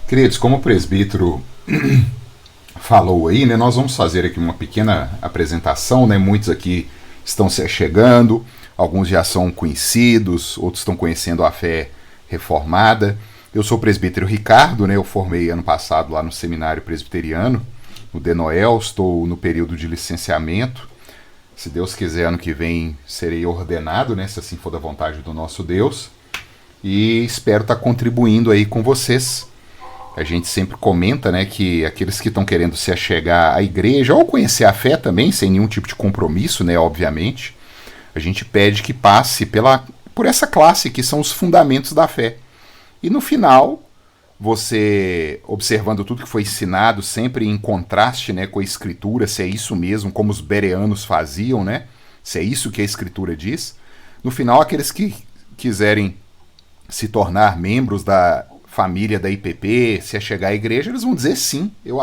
Queridos, como o presbítero falou aí, né, nós vamos fazer aqui uma pequena apresentação, né, muitos aqui estão se chegando, alguns já são conhecidos, outros estão conhecendo a fé reformada. Eu sou o presbítero Ricardo, né, eu formei ano passado lá no seminário presbiteriano, no DENOEL, estou no período de licenciamento. Se Deus quiser, ano que vem serei ordenado, né, se assim for da vontade do nosso Deus, e espero estar contribuindo aí com vocês. A gente sempre comenta, né, que aqueles que estão querendo se achegar à igreja ou conhecer a fé também, sem nenhum tipo de compromisso, né, obviamente, a gente pede que passe por essa classe que são os fundamentos da fé. E no final, você observando tudo que foi ensinado, sempre em contraste, né, com a escritura, se é isso mesmo, como os bereanos faziam, né, se é isso que a escritura diz, no final aqueles que quiserem se tornar membros da família da IPP, se chegar à igreja, eles vão dizer sim, eu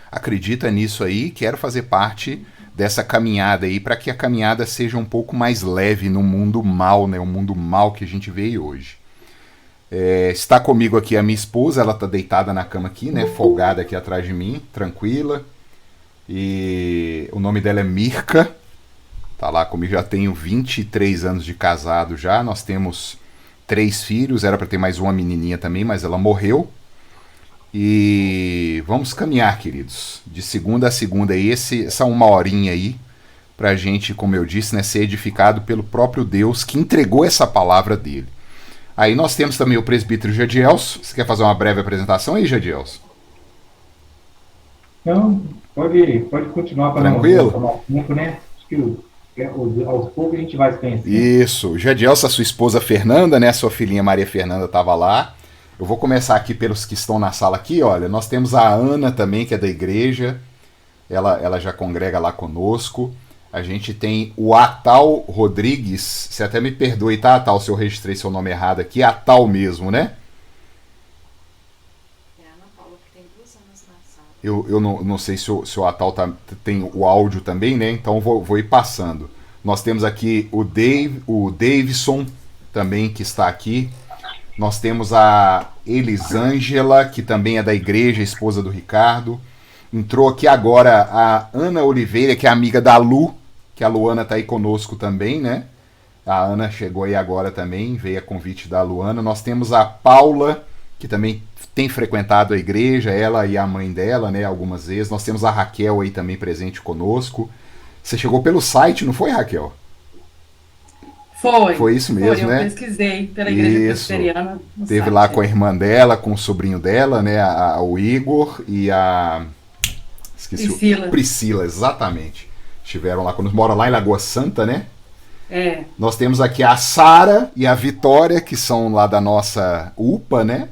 acredito nisso aí, quero fazer parte dessa caminhada aí, para que a caminhada seja um pouco mais leve no mundo mal, né, o mundo mal que a gente vê hoje. Está comigo aqui a minha esposa, ela está deitada na cama aqui, né, folgada aqui atrás de mim, tranquila, e o nome dela é Mirka, tá lá comigo, já tenho 23 anos de casado já, nós temos 3 filhos, era para ter mais uma menininha também, mas ela morreu. E vamos caminhar, queridos, de segunda a segunda aí, essa uma horinha aí, pra gente, como eu disse, né, ser edificado pelo próprio Deus que entregou essa palavra dele. Aí nós temos também o presbítero Jadielso. Você quer fazer uma breve apresentação aí, Jadielso? Não, pode continuar para não Tranquilo? tomar tempo, né? Acho que aos poucos a gente vai se conhecendo. Isso, Jadielso, a sua esposa Fernanda, né, sua filhinha Maria Fernanda estava lá. Eu vou começar aqui pelos que estão na sala aqui, olha, nós temos a Ana também, que é da igreja, ela já congrega lá conosco. A gente tem o Atal Rodrigues, você até me perdoe, tá, Atal, se eu registrei seu nome errado aqui, Atal mesmo, né? É a Ana Paula que tem 2 anos na sala. Eu não sei se o Atal tem o áudio também, né? Então vou ir passando. Nós temos aqui o Davidson também, que está aqui. Nós temos a Elisângela, que também é da igreja, esposa do Ricardo. Entrou aqui agora a Ana Oliveira, que é amiga da Lu, que a Luana está aí conosco também, né? A Ana chegou aí agora também, veio a convite da Luana. Nós temos a Paula, que também tem frequentado a igreja, ela e a mãe dela, né, algumas vezes. Nós temos a Raquel aí também presente conosco. Você chegou pelo site, não foi, Raquel? Foi, Foi isso mesmo, eu né? pesquisei pela Igreja Isso. Presbiteriana no Teve lá com site. a irmã dela, com o sobrinho dela, né? O Igor e a. Esqueci o. Priscila. Priscila, exatamente. Estiveram lá, quando mora lá em Lagoa Santa, né? É, Nós temos aqui a Sara e a Vitória, que são lá da nossa UPA, né?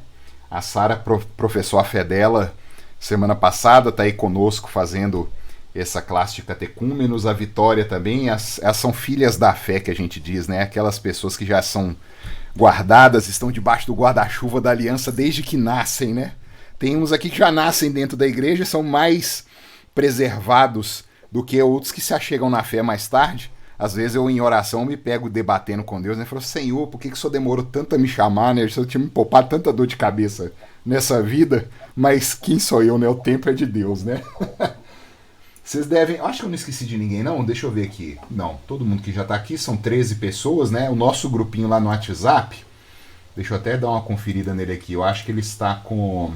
A Sara professou a fé dela semana passada, está aí conosco fazendo essa classe de catecúmenos. A Vitória também, elas são filhas da fé, que a gente diz, né? Aquelas pessoas que já são guardadas, estão debaixo do guarda-chuva da aliança desde que nascem, né? Tem uns aqui que já nascem dentro da igreja, são mais preservados do que outros que se achegam na fé mais tarde. Às vezes eu, em oração, me pego debatendo com Deus, né? Falo, Senhor, por que o Senhor demorou tanto a me chamar, né? O Senhor tinha me poupado tanta dor de cabeça nessa vida, mas quem sou eu, né? O tempo é de Deus, né? Vocês devem... Acho que eu não esqueci de ninguém, não. Deixa eu ver aqui. Não, todo mundo que já tá aqui, são 13 pessoas, né? O nosso grupinho lá no WhatsApp, deixa eu até dar uma conferida nele aqui. Eu acho que ele está com...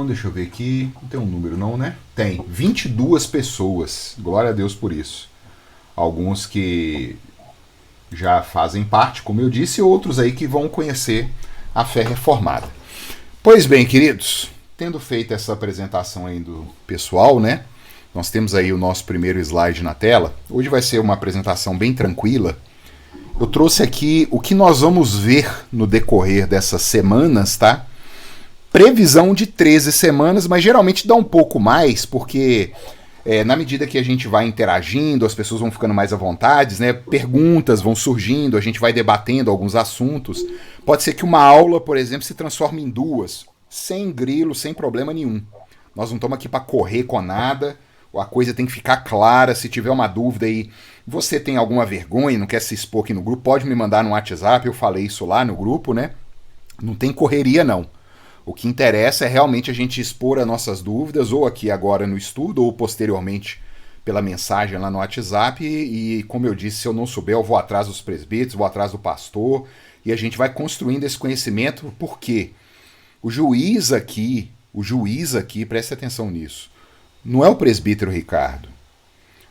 Deixa eu ver aqui. Não tem um número não, né? Tem 22 pessoas. Glória a Deus por isso. Alguns que já fazem parte, como eu disse, e outros aí que vão conhecer a fé reformada. Pois bem, queridos, tendo feito essa apresentação aí do pessoal, né? Nós temos aí o nosso primeiro slide na tela. Hoje vai ser uma apresentação bem tranquila. Eu trouxe aqui o que nós vamos ver no decorrer dessas semanas, tá? Previsão de 13 semanas, mas geralmente dá um pouco mais, porque na medida que a gente vai interagindo, as pessoas vão ficando mais à vontade, né? Perguntas vão surgindo, a gente vai debatendo alguns assuntos. Pode ser que uma aula, por exemplo, se transforme em duas, sem grilo, sem problema nenhum. Nós não estamos aqui para correr com nada, a coisa tem que ficar clara. Se tiver uma dúvida aí, você tem alguma vergonha, não quer se expor aqui no grupo, pode me mandar no WhatsApp, eu falei isso lá no grupo, né? Não tem correria, não. O que interessa é realmente a gente expor as nossas dúvidas, ou aqui agora no estudo, ou posteriormente pela mensagem lá no WhatsApp. E como eu disse, se eu não souber, eu vou atrás dos presbíteros, vou atrás do pastor, e a gente vai construindo esse conhecimento, porque o juiz aqui, preste atenção nisso, não é o presbítero Ricardo.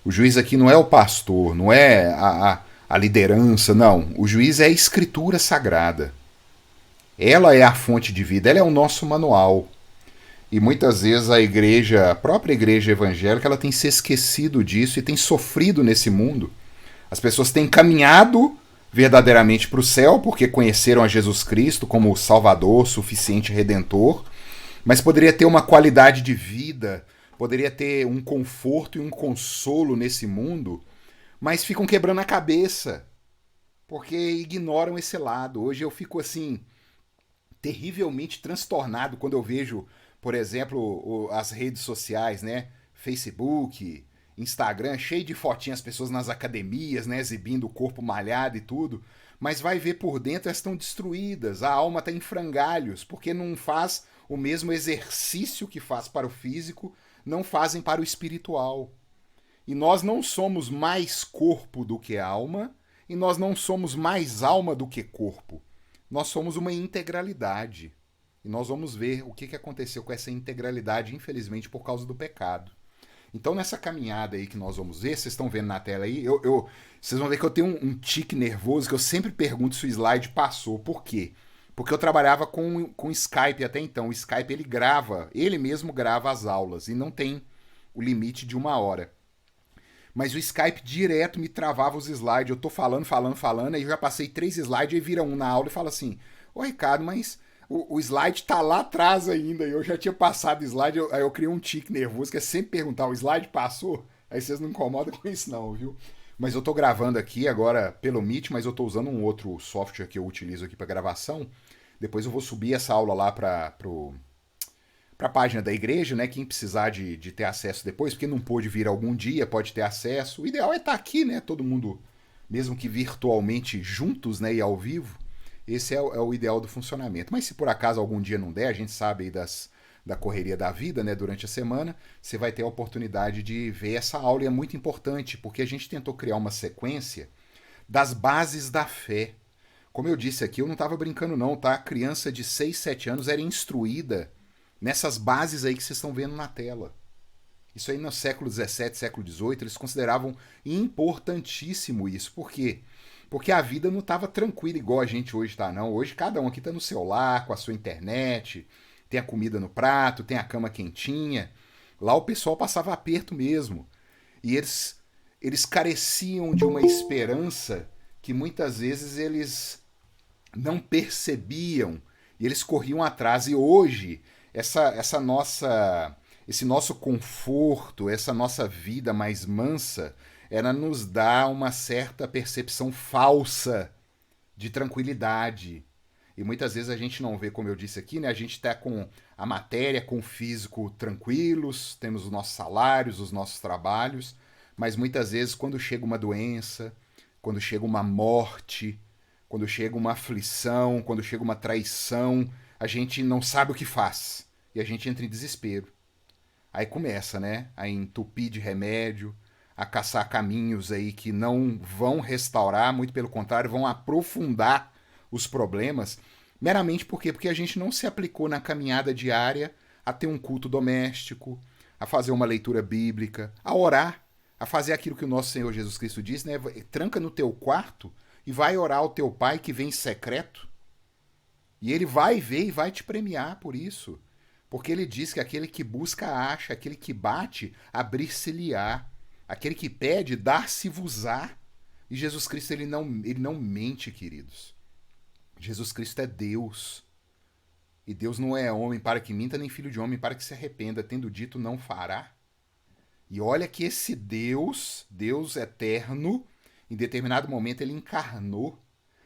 O juiz aqui não é o pastor, não é a liderança, não. O juiz é a escritura sagrada. Ela é a fonte de vida, ela é o nosso manual. E muitas vezes a igreja, a própria igreja evangélica, ela tem se esquecido disso e tem sofrido nesse mundo. As pessoas têm caminhado verdadeiramente para o céu porque conheceram a Jesus Cristo como Salvador, suficiente redentor, mas poderia ter uma qualidade de vida, poderia ter um conforto e um consolo nesse mundo, mas ficam quebrando a cabeça porque ignoram esse lado. Hoje eu fico assim terrivelmente transtornado quando eu vejo, por exemplo, as redes sociais, né? Facebook, Instagram, cheio de fotinhas, as pessoas nas academias, né? Exibindo o corpo malhado e tudo. Mas vai ver por dentro, elas estão destruídas. A alma está em frangalhos, porque não faz o mesmo exercício que faz para o físico, não fazem para o espiritual. E nós não somos mais corpo do que alma, e nós não somos mais alma do que corpo. Nós somos uma integralidade. E nós vamos ver o que aconteceu com essa integralidade, infelizmente, por causa do pecado. Então, nessa caminhada aí que nós vamos ver, vocês estão vendo na tela aí, vocês vão ver que eu tenho um tique nervoso que eu sempre pergunto se o slide passou. Por quê? Porque eu trabalhava com Skype até então. O Skype ele mesmo grava as aulas e não tem o limite de 1 hora. Mas o Skype direto me travava os slides. Eu tô falando, aí eu já passei 3 slides e vira um na aula e fala assim: Ô Ricardo, mas o slide tá lá atrás ainda. E eu já tinha passado o slide, aí eu criei um tique nervoso que é sempre perguntar: o slide passou? Aí vocês não incomodam com isso, não, viu? Mas eu tô gravando aqui agora pelo Meet, mas eu tô usando um outro software que eu utilizo aqui para gravação. Depois eu vou subir essa aula lá para a página da igreja, né? Quem precisar de ter acesso depois, porque não pôde vir algum dia, pode ter acesso. O ideal é estar aqui, né? Todo mundo, mesmo que virtualmente juntos, né? E ao vivo. Esse é o ideal do funcionamento. Mas se por acaso algum dia não der, a gente sabe aí da correria da vida, né? Durante a semana, você vai ter a oportunidade de ver essa aula. E é muito importante, porque a gente tentou criar uma sequência das bases da fé. Como eu disse aqui, eu não estava brincando não, tá? A criança de 6, 7 anos era instruída nessas bases aí que vocês estão vendo na tela. Isso aí no século XVII, século XVIII, eles consideravam importantíssimo isso. Por quê? Porque a vida não estava tranquila igual a gente hoje está, não. Hoje cada um aqui está no celular, com a sua internet, tem a comida no prato, tem a cama quentinha. Lá o pessoal passava aperto mesmo. E eles careciam de uma esperança que muitas vezes eles não percebiam e eles corriam atrás. E hoje esse nosso conforto, essa nossa vida mais mansa, ela nos dá uma certa percepção falsa de tranquilidade. E muitas vezes a gente não vê, como eu disse aqui, né? A gente está com a matéria, com o físico tranquilos, temos os nossos salários, os nossos trabalhos, mas muitas vezes quando chega uma doença, quando chega uma morte, quando chega uma aflição, quando chega uma traição, a gente não sabe o que faz. E a gente entra em desespero. Aí começa, né? A entupir de remédio, a caçar caminhos aí que não vão restaurar, muito pelo contrário, vão aprofundar os problemas. Meramente por quê? Porque a gente não se aplicou na caminhada diária a ter um culto doméstico, a fazer uma leitura bíblica, a orar, a fazer aquilo que o nosso Senhor Jesus Cristo diz, né? Tranca no teu quarto e vai orar ao teu Pai que vem em secreto. E ele vai ver e vai te premiar por isso. Porque ele diz que aquele que busca acha, aquele que bate, abrir-se-lhe-á. Aquele que pede, dar-se-vos-á. E Jesus Cristo, ele não mente, queridos. Jesus Cristo é Deus. E Deus não é homem para que minta, nem filho de homem para que se arrependa. Tendo dito, não fará. E olha que esse Deus, Deus eterno, em determinado momento ele encarnou.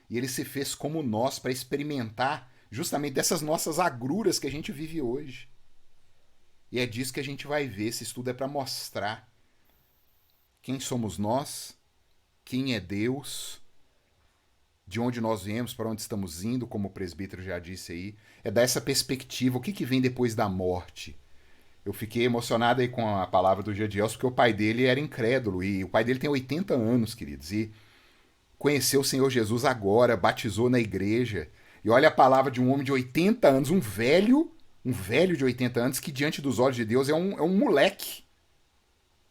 E ele se fez como nós para experimentar justamente dessas nossas agruras que a gente vive hoje. E é disso que a gente vai ver. Esse estudo é para mostrar quem somos nós, quem é Deus de onde nós viemos, para onde estamos indo, como o presbítero já disse aí, é dar essa perspectiva, o que vem depois da morte. Eu fiquei emocionado aí com a palavra do Jadielso, porque o pai dele era incrédulo, e o pai dele tem 80 anos, queridos, e conheceu o Senhor Jesus agora, batizou na igreja, e olha a palavra de um homem de 80 anos, um velho de 80 anos, que diante dos olhos de Deus é um moleque.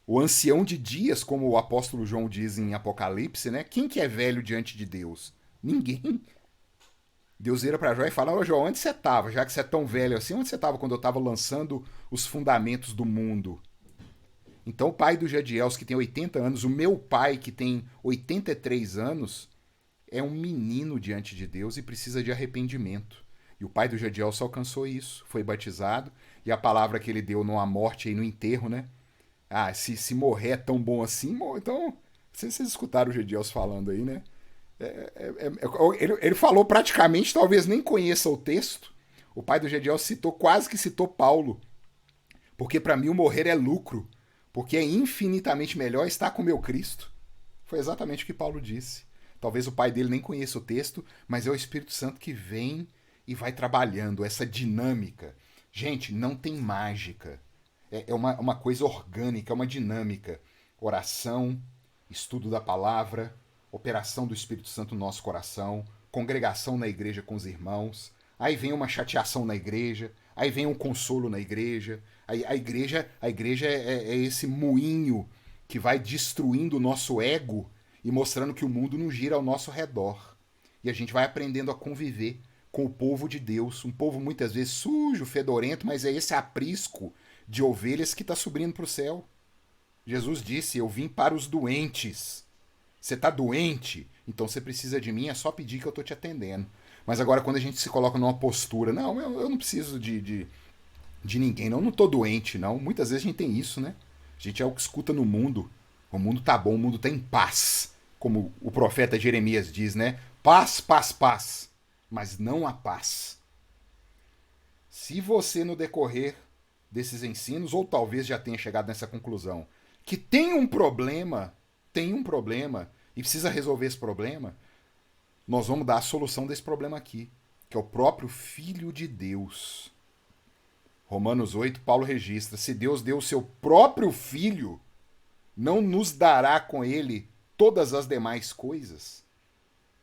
O ancião de dias, como o apóstolo João diz em Apocalipse, né? Quem que é velho diante de Deus? Ninguém. Deus vira para Jó e fala: ô Jó, onde você estava? Já que você é tão velho assim, onde você estava quando eu estava lançando os fundamentos do mundo? Então o pai do Jadielso, que tem 80 anos, o meu pai, que tem 83 anos, é um menino diante de Deus e precisa de arrependimento. E o pai do Jadielso alcançou isso, foi batizado, e a palavra que ele deu numa morte e no enterro, né? Ah, se morrer é tão bom assim, então... Vocês escutaram o Jadielso falando aí, né? Ele falou praticamente, talvez nem conheça o texto. O pai do Jadielso quase que citou Paulo. Porque para mim o morrer é lucro. Porque é infinitamente melhor estar com o meu Cristo. Foi exatamente o que Paulo disse. Talvez o pai dele nem conheça o texto, mas é o Espírito Santo que vem e vai trabalhando essa dinâmica. Gente, não tem mágica. É uma coisa orgânica, é uma dinâmica. Oração, estudo da palavra, operação do Espírito Santo no nosso coração, congregação na igreja com os irmãos, aí vem uma chateação na igreja, aí vem um consolo na igreja, a igreja é esse moinho que vai destruindo o nosso ego e mostrando que o mundo não gira ao nosso redor. E a gente vai aprendendo a conviver com o povo de Deus, um povo muitas vezes sujo, fedorento, mas é esse aprisco de ovelhas que está subindo para o céu. Jesus disse: eu vim para os doentes. Você está doente? Então você precisa de mim, é só pedir que eu estou te atendendo. Mas agora quando a gente se coloca numa postura, não, eu não preciso de ninguém, não estou doente, não. Muitas vezes a gente tem isso, né? A gente é o que escuta no mundo. O mundo tá bom, o mundo tá em paz. Como o profeta Jeremias diz, né? Paz, paz, paz. Mas não há paz. Se você no decorrer desses ensinos, ou talvez já tenha chegado nessa conclusão, que tem um problema, e precisa resolver esse problema, nós vamos dar a solução desse problema aqui, que é o próprio Filho de Deus. Romanos 8, Paulo registra: se Deus deu o seu próprio Filho, não nos dará com ele todas as demais coisas?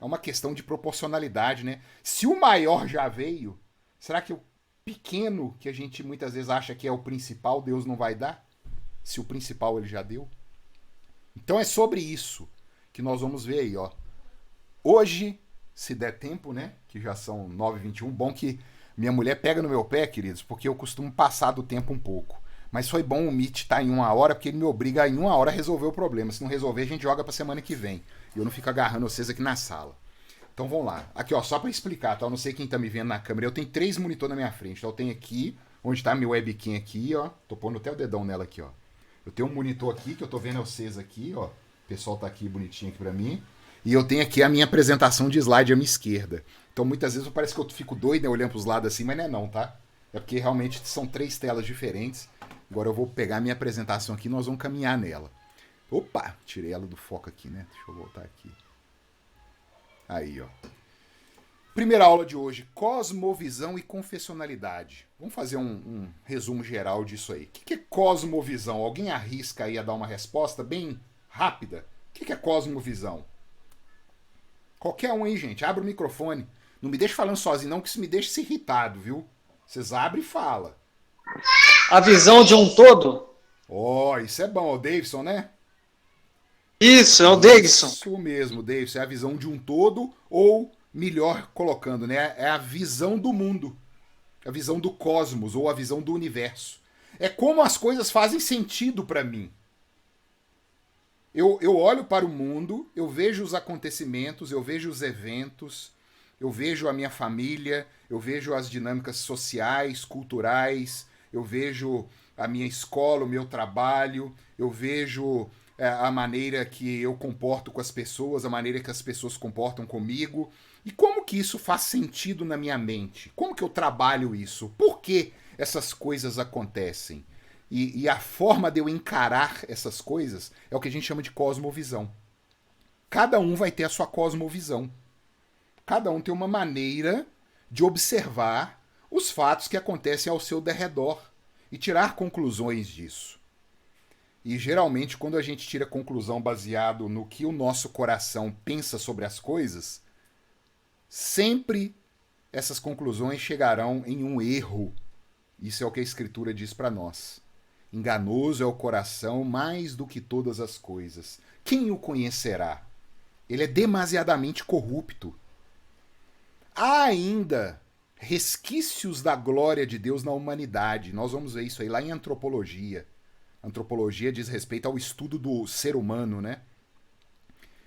É uma questão de proporcionalidade, né? Se o maior já veio, será que o pequeno, que a gente muitas vezes acha que é o principal, Deus não vai dar? Se o principal ele já deu? Então é sobre isso que nós vamos ver aí, ó. Hoje, se der tempo, né? Que já são 9h21. Bom que minha mulher pega no meu pé, queridos, porque eu costumo passar do tempo um pouco. Mas foi bom o Meet estar em 1 hora, porque ele me obriga a em 1 hora resolver o problema. Se não resolver, a gente joga pra semana que vem. E eu não fico agarrando vocês aqui na sala. Então vamos lá. Aqui, ó, só pra explicar, tá? Eu não sei quem tá me vendo na câmera. Eu tenho 3 monitores na minha frente. Então eu tenho aqui, onde tá meu webcam aqui, ó. Tô pondo até o dedão nela aqui, ó. Eu tenho um monitor aqui, que eu tô vendo vocês aqui, ó. O pessoal tá aqui bonitinho aqui pra mim. E eu tenho aqui a minha apresentação de slide à minha esquerda. Então muitas vezes parece que eu fico doido, né, olhando pros lados assim, mas não é não, tá? É porque realmente são 3 telas diferentes. Agora eu vou pegar a minha apresentação aqui e nós vamos caminhar nela. Opa, tirei ela do foco aqui, né? Deixa eu voltar aqui. Aí, ó. Primeira aula de hoje, cosmovisão e confessionalidade. Vamos fazer um resumo geral disso aí. O que é cosmovisão? Alguém arrisca aí a dar uma resposta bem rápida? O que é cosmovisão? Qualquer um aí, gente. Abre o microfone. Não me deixe falando sozinho, não, que isso me deixa se irritado, viu? Vocês abrem e falam. A visão de um todo? Ó, isso é bom. O Davidson, né? Isso, é o Davidson. Isso mesmo, Davidson. É a visão de um todo, ou, melhor colocando, né? É a visão do mundo. A visão do cosmos, ou a visão do universo. É como as coisas fazem sentido para mim. Eu olho para o mundo, eu vejo os acontecimentos, eu vejo os eventos, eu vejo a minha família, eu vejo as dinâmicas sociais, culturais, eu vejo a minha escola, o meu trabalho, eu vejo a maneira que eu comporto com as pessoas, a maneira que as pessoas comportam comigo. E como que isso faz sentido na minha mente? Como que eu trabalho isso? Por que essas coisas acontecem? E a forma de eu encarar essas coisas é o que a gente chama de cosmovisão. Cada um vai ter a sua cosmovisão. Cada um tem uma maneira de observar os fatos que acontecem ao seu derredor e tirar conclusões disso. E geralmente, quando a gente tira conclusão baseado no que o nosso coração pensa sobre as coisas, sempre essas conclusões chegarão em um erro. Isso é o que a Escritura diz para nós. Enganoso é o coração mais do que todas as coisas. Quem o conhecerá? Ele é demasiadamente corrupto. Há ainda resquícios da glória de Deus na humanidade. Nós vamos ver isso aí lá em antropologia. Antropologia diz respeito ao estudo do ser humano, né?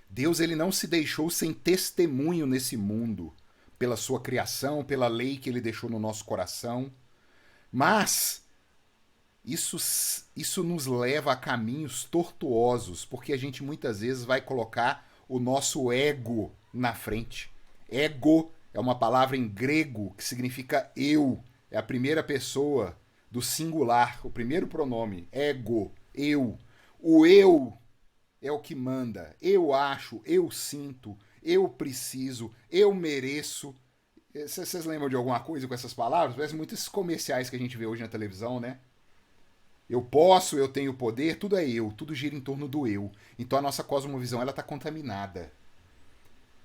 Deus ele não se deixou sem testemunho nesse mundo, pela sua criação, pela lei que ele deixou no nosso coração. Mas isso nos leva a caminhos tortuosos, porque a gente muitas vezes vai colocar o nosso ego na frente. Ego é uma palavra em grego que significa eu, é a primeira pessoa do singular, o primeiro pronome, ego, eu. O eu é o que manda. Eu acho, eu sinto, eu preciso, eu mereço. Vocês lembram de alguma coisa com essas palavras? Parece muitos comerciais que a gente vê hoje na televisão, né? Eu posso, eu tenho poder, tudo é eu, tudo gira em torno do eu. Então a nossa cosmovisão ela está contaminada.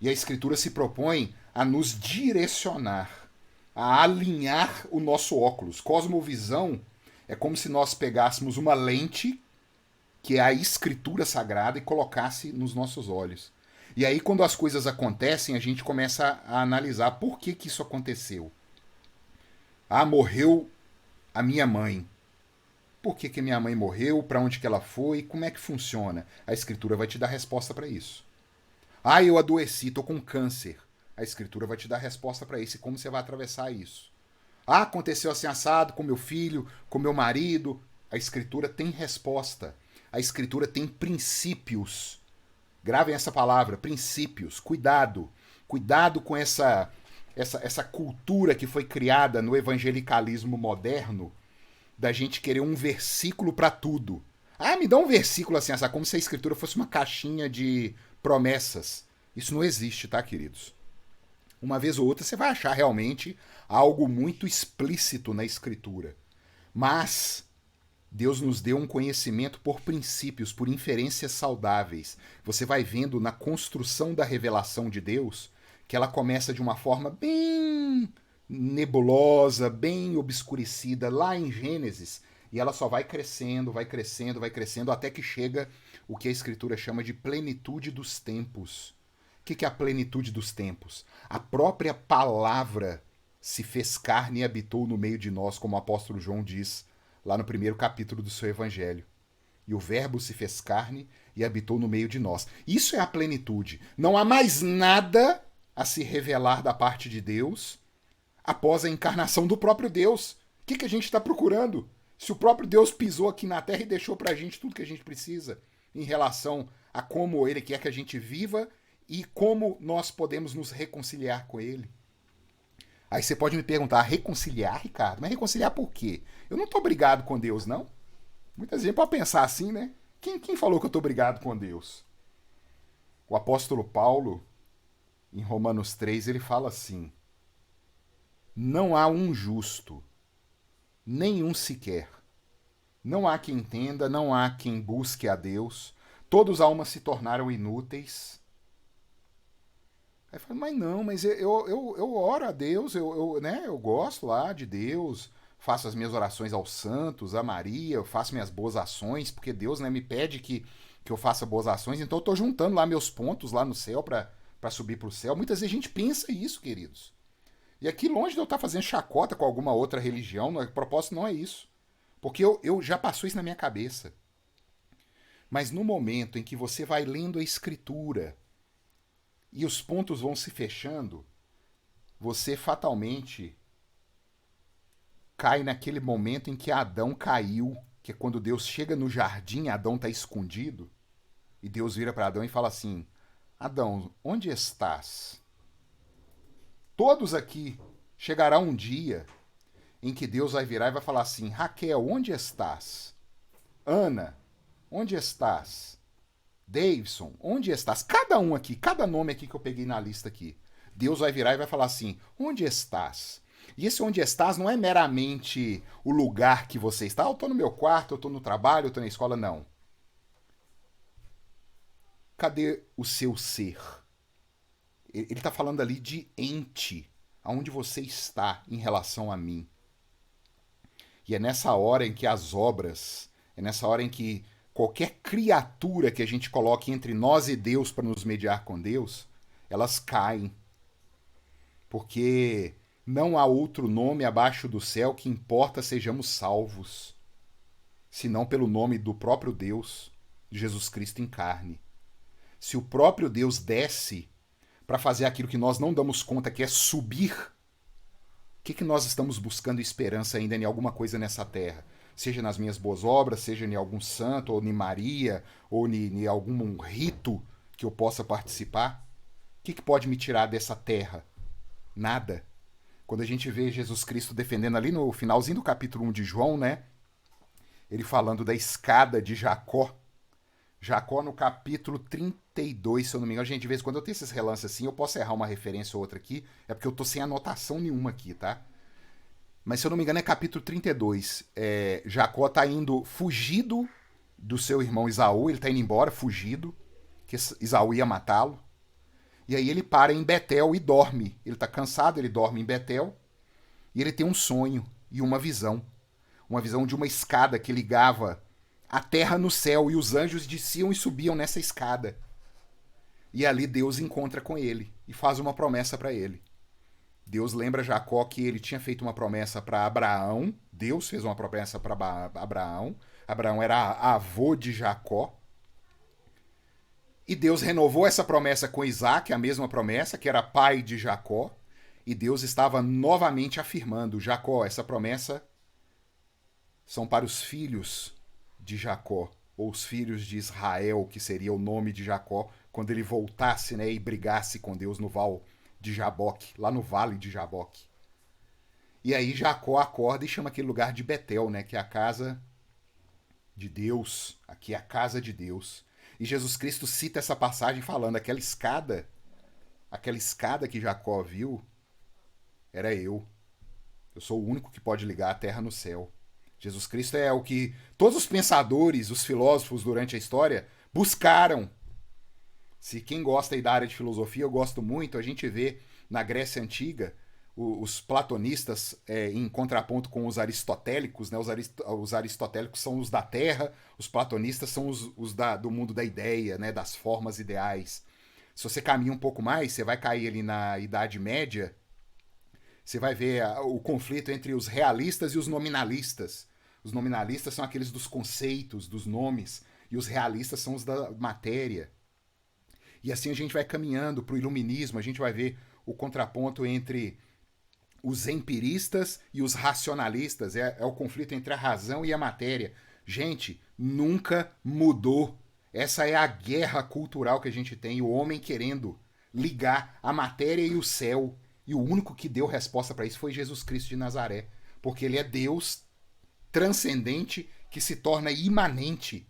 E a Escritura se propõe a nos direcionar, a alinhar o nosso óculos. Cosmovisão é como se nós pegássemos uma lente, que é a Escritura Sagrada, e colocasse nos nossos olhos. E aí, quando as coisas acontecem, a gente começa a analisar por que isso aconteceu. Ah, morreu a minha mãe. Por que minha mãe morreu? Para onde que ela foi? Como é que funciona? A Escritura vai te dar resposta para isso. Ah, eu adoeci, estou com câncer. A Escritura vai te dar resposta para isso e como você vai atravessar isso. Ah, aconteceu assim assado com meu filho, com meu marido. A Escritura tem resposta. A Escritura tem princípios. Gravem essa palavra, princípios. Cuidado. Cuidado com essa cultura que foi criada no evangelicalismo moderno, da gente querer um versículo para tudo. Ah, me dá um versículo assim, como se a Escritura fosse uma caixinha de promessas. Isso não existe, tá, queridos? Uma vez ou outra você vai achar realmente algo muito explícito na Escritura. Mas Deus nos deu um conhecimento por princípios, por inferências saudáveis. Você vai vendo na construção da revelação de Deus que ela começa de uma forma bem nebulosa, bem obscurecida, lá em Gênesis, e ela só vai crescendo, vai crescendo, vai crescendo, até que chega o que a Escritura chama de plenitude dos tempos. O que é a plenitude dos tempos? A própria palavra se fez carne e habitou no meio de nós, como o apóstolo João diz lá no primeiro capítulo do seu evangelho. E o verbo se fez carne e habitou no meio de nós. Isso é a plenitude. Não há mais nada a se revelar da parte de Deus após a encarnação do próprio Deus. O que a gente está procurando? Se o próprio Deus pisou aqui na Terra e deixou para a gente tudo que a gente precisa em relação a como Ele quer que a gente viva e como nós podemos nos reconciliar com Ele. Aí você pode me perguntar, reconciliar, Ricardo? Mas reconciliar por quê? Eu não estou brigado com Deus, não. Muita gente pode pensar assim, né? Quem falou que eu estou brigado com Deus? O apóstolo Paulo, em Romanos 3, ele fala assim: não há um justo, nenhum sequer. Não há quem entenda, não há quem busque a Deus. Todos a uma se tornaram inúteis. Aí fala, mas eu oro a Deus, eu gosto lá de Deus, faço as minhas orações aos santos, a Maria, eu faço minhas boas ações, porque Deus, né, me pede que eu faça boas ações, então eu estou juntando lá meus pontos lá no céu para subir para o céu. Muitas vezes a gente pensa isso, queridos. E aqui, longe de eu estar fazendo chacota com alguma outra religião, o propósito não é isso. Porque eu já passou isso na minha cabeça. Mas no momento em que você vai lendo a Escritura e os pontos vão se fechando, você fatalmente cai naquele momento em que Adão caiu, que é quando Deus chega no jardim, Adão está escondido, e Deus vira para Adão e fala assim: Adão, onde estás? Todos aqui chegará um dia em que Deus vai virar e vai falar assim: Raquel, onde estás? Ana, onde estás? Davidson, onde estás? Cada um aqui, cada nome aqui que eu peguei na lista aqui. Deus vai virar e vai falar assim: onde estás? E esse onde estás não é meramente o lugar que você está. Eu estou no meu quarto, eu estou no trabalho, eu estou na escola. Não. Cadê o seu ser? Ele está falando ali de ente, aonde você está em relação a mim. E é nessa hora em que as obras, é nessa hora em que qualquer criatura que a gente coloque entre nós e Deus para nos mediar com Deus, elas caem. Porque não há outro nome abaixo do céu que importa sejamos salvos, senão pelo nome do próprio Deus, de Jesus Cristo em carne. Se o próprio Deus desce para fazer aquilo que nós não damos conta, que é subir, o que nós estamos buscando esperança ainda em alguma coisa nessa terra? Seja nas minhas boas obras, seja em algum santo, ou em Maria, ou em algum rito que eu possa participar? O que pode me tirar dessa terra? Nada. Quando a gente vê Jesus Cristo defendendo ali no finalzinho do capítulo 1 de João, né? Ele falando da escada de Jacó. Jacó no capítulo 32, se eu não me engano. Gente, de vez em quando eu tenho esses relances assim, eu posso errar uma referência ou outra aqui, é porque eu tô sem anotação nenhuma aqui, tá? Mas se eu não me engano é capítulo 32. Jacó tá indo fugido do seu irmão Esaú, ele tá indo embora, fugido, que Esaú ia matá-lo. E aí ele para em Betel e dorme. Ele tá cansado, ele dorme em Betel, e ele tem um sonho e uma visão. Uma visão de uma escada que ligava a terra no céu, e os anjos desciam e subiam nessa escada. E ali Deus encontra com ele e faz uma promessa para ele. Deus lembra Jacó que ele tinha feito uma promessa para Abraão. Deus fez uma promessa para Abraão. Abraão era avô de Jacó. E Deus renovou essa promessa com Isaac, a mesma promessa, que era pai de Jacó. E Deus estava novamente afirmando: Jacó, essa promessa são para os filhos de Jacó, ou os filhos de Israel, que seria o nome de Jacó, quando ele voltasse, né, e brigasse com Deus no val de Jaboque, lá no vale de Jaboque. E aí Jacó acorda e chama aquele lugar de Betel, né, que é a casa de Deus, aqui é a casa de Deus. E Jesus Cristo cita essa passagem falando: aquela escada que Jacó viu, era eu. Eu sou o único que pode ligar a terra no céu. Jesus Cristo é o que todos os pensadores, os filósofos durante a história buscaram. Se quem gosta aí da área de filosofia, eu gosto muito, a gente vê na Grécia Antiga os platonistas em contraponto com os aristotélicos, né? Os aristotélicos são os da terra, os platonistas são os do mundo da ideia, né? Das formas ideais. Se você caminha um pouco mais, você vai cair ali na Idade Média, você vai ver o conflito entre os realistas e os nominalistas. Os nominalistas são aqueles dos conceitos, dos nomes, e os realistas são os da matéria. E assim a gente vai caminhando para o iluminismo, a gente vai ver o contraponto entre os empiristas e os racionalistas, é o conflito entre a razão e a matéria. Gente, nunca mudou. Essa é a guerra cultural que a gente tem, o homem querendo ligar a matéria e o céu. E o único que deu resposta para isso foi Jesus Cristo de Nazaré, porque ele é Deus transcendente que se torna imanente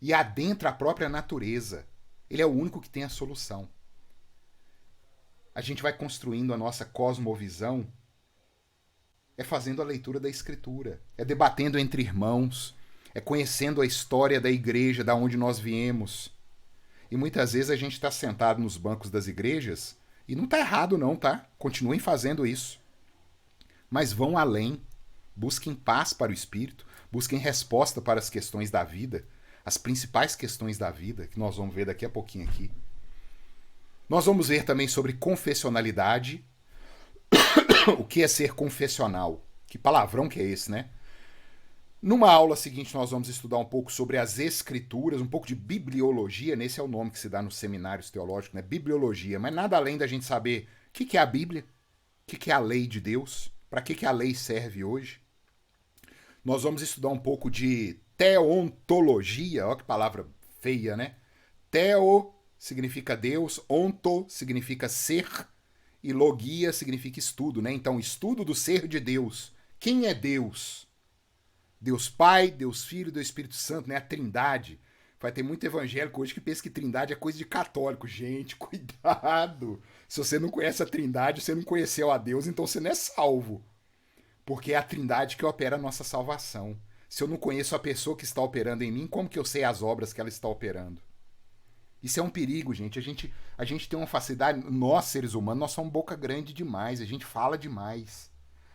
e adentra a própria natureza. Ele é o único que tem a solução. A gente vai construindo a nossa cosmovisão fazendo a leitura da Escritura, debatendo entre irmãos, conhecendo a história da igreja, da onde nós viemos. E muitas vezes a gente está sentado nos bancos das igrejas, e não está errado não, tá? Continuem fazendo isso. Mas vão além, busquem paz para o espírito, busquem resposta para as questões da vida, as principais questões da vida, que nós vamos ver daqui a pouquinho aqui. Nós vamos ver também sobre confessionalidade. O que é ser confessional? Que palavrão que é esse, né? Numa aula seguinte nós vamos estudar um pouco sobre as escrituras, um pouco de bibliologia, esse é o nome que se dá nos seminários teológicos, né? Bibliologia, mas nada além da gente saber o que é a Bíblia, o que é a lei de Deus, para que a lei serve hoje. Nós vamos estudar um pouco de teontologia, olha que palavra feia, né? Teo significa Deus, onto significa ser, e logia significa estudo, né? Então, estudo do ser de Deus. Quem é Deus? Deus Pai, Deus Filho e Deus Espírito Santo, né? A Trindade. Vai ter muito evangélico hoje que pensa que trindade é coisa de católico. Gente, cuidado. Se você não conhece a trindade, você não conheceu a Deus, então você não é salvo. Porque é a trindade que opera a nossa salvação. Se eu não conheço a pessoa que está operando em mim, como que eu sei as obras que ela está operando? Isso é um perigo, gente. A gente tem uma facilidade. Nós, seres humanos, nós somos boca grande demais. A gente fala demais.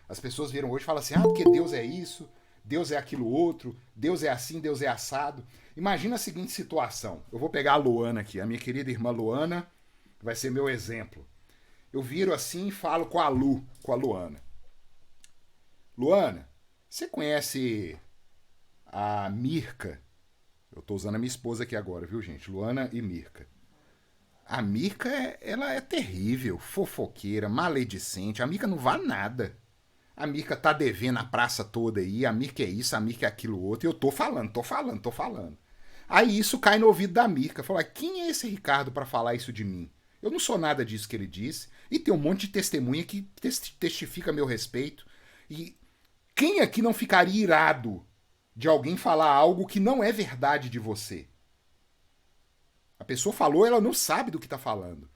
As pessoas viram hoje e falam assim: porque Deus é isso, Deus é aquilo outro, Deus é assim, Deus é assado. Imagina a seguinte situação. Eu vou pegar a Luana aqui, a minha querida irmã Luana, que vai ser meu exemplo. Eu viro assim e falo com a Luana. Luana, você conhece a Mirka? Eu tô usando a minha esposa aqui agora, viu, gente? Luana e Mirka. A Mirka, ela é terrível, fofoqueira, maledicente. A Mirka não vale nada. A Mirka tá devendo a praça toda aí. A Mirka é isso, a Mirka é aquilo outro. E eu tô falando. Aí isso cai no ouvido da Mirka. Fala, quem é esse Ricardo para falar isso de mim? Eu não sou nada disso que ele disse. E tem um monte de testemunha que testifica a meu respeito. E quem aqui não ficaria irado de alguém falar algo que não é verdade de você? A pessoa falou, ela não sabe do que está falando.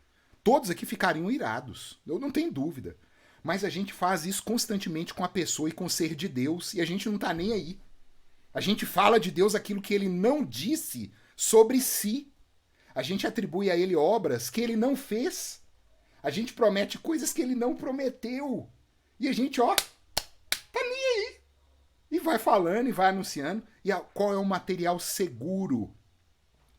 Todos aqui ficariam irados, eu não tenho dúvida. Mas a gente faz isso constantemente com a pessoa e com o ser de Deus, e a gente não está nem aí. A gente fala de Deus aquilo que ele não disse sobre si. A gente atribui a ele obras que ele não fez. A gente promete coisas que ele não prometeu. E a gente, tá nem aí. E vai falando e vai anunciando. E qual é o material seguro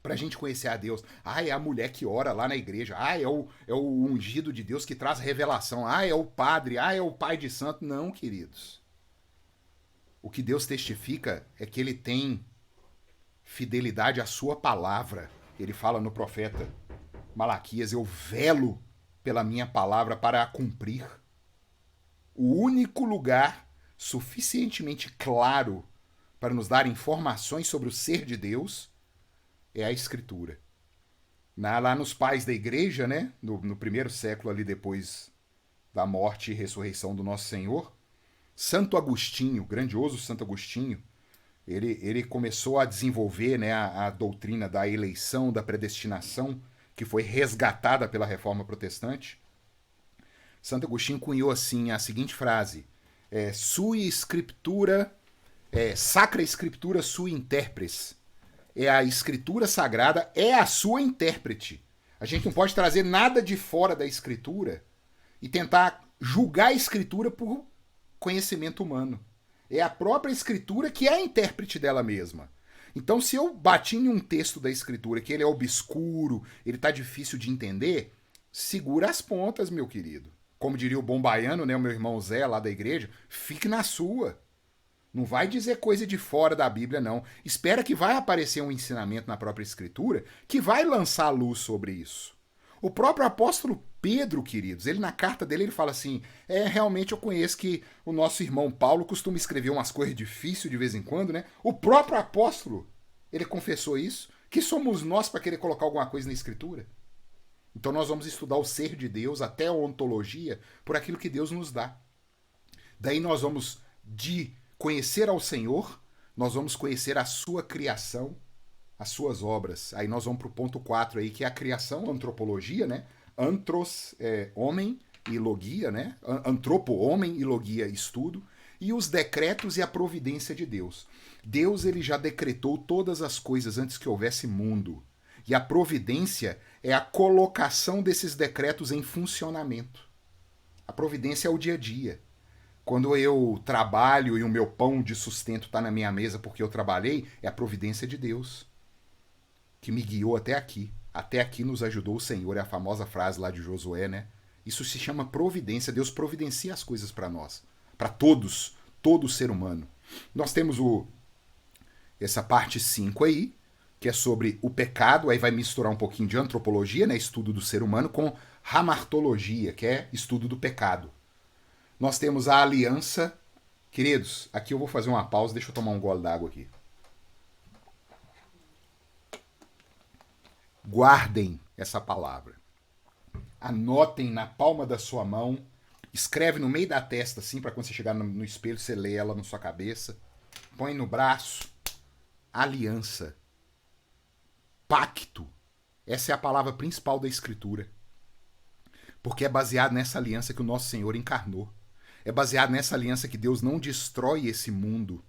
pra gente conhecer a Deus? É a mulher que ora lá na igreja. É o ungido de Deus que traz revelação. É o padre. É o pai de santo. Não, queridos. O que Deus testifica é que ele tem fidelidade à sua palavra. Ele fala no profeta Malaquias: eu velo pela minha palavra para a cumprir. O único lugar suficientemente claro para nos dar informações sobre o ser de Deus é a Escritura. Lá nos pais da igreja, né, no primeiro século ali depois da morte e ressurreição do nosso Senhor, Santo Agostinho, grandioso Santo Agostinho, ele começou a desenvolver, né, a doutrina da eleição, da predestinação, que foi resgatada pela Reforma Protestante. Santo Agostinho cunhou assim a seguinte frase: sui scriptura, sacra scriptura sui interpres. É a escritura sagrada, é a sua intérprete. A gente não pode trazer nada de fora da escritura e tentar julgar a escritura por conhecimento humano. É a própria escritura que é a intérprete dela mesma. Então, se eu bati em um texto da escritura que ele é obscuro, ele tá difícil de entender, segura as pontas, meu querido. Como diria o bom baiano, né, o meu irmão Zé, lá da igreja, fique na sua. Não vai dizer coisa de fora da Bíblia, não. Espera que vai aparecer um ensinamento na própria Escritura que vai lançar luz sobre isso. O próprio apóstolo Pedro, queridos, ele na carta dele ele fala assim: realmente eu conheço que o nosso irmão Paulo costuma escrever umas coisas difíceis de vez em quando, né? O próprio apóstolo, ele confessou isso. Que somos nós para querer colocar alguma coisa na Escritura? Então nós vamos estudar o ser de Deus, até a ontologia, por aquilo que Deus nos dá. Daí nós vamos de conhecer ao Senhor, nós vamos conhecer a sua criação, as suas obras. Aí nós vamos para o ponto 4 aí, que é a criação, antropologia, né? Antros, homem, e logia, né? Antropo, homem, e logia, estudo. E os decretos e a providência de Deus. Deus, ele já decretou todas as coisas antes que houvesse mundo. E a providência é a colocação desses decretos em funcionamento. A providência é o dia a dia. Quando eu trabalho e o meu pão de sustento está na minha mesa porque eu trabalhei, é a providência de Deus que me guiou até aqui. Até aqui nos ajudou o Senhor, é a famosa frase lá de Josué, né? Isso se chama providência. Deus providencia as coisas para nós, para todos, todo ser humano. Nós temos essa parte 5 aí, que é sobre o pecado, aí vai misturar um pouquinho de antropologia, né, estudo do ser humano, com hamartologia, que é estudo do pecado. Nós temos a aliança. Queridos, aqui eu vou fazer uma pausa, deixa eu tomar um gole d'água aqui. Guardem essa palavra. Anotem na palma da sua mão. Escreve no meio da testa, assim, para quando você chegar no espelho, você lê ela na sua cabeça. Põe no braço. Aliança. pacto. Essa é a palavra principal da Escritura. Porque é baseado nessa aliança que o nosso Senhor encarnou. É baseado nessa aliança que Deus não destrói esse mundo.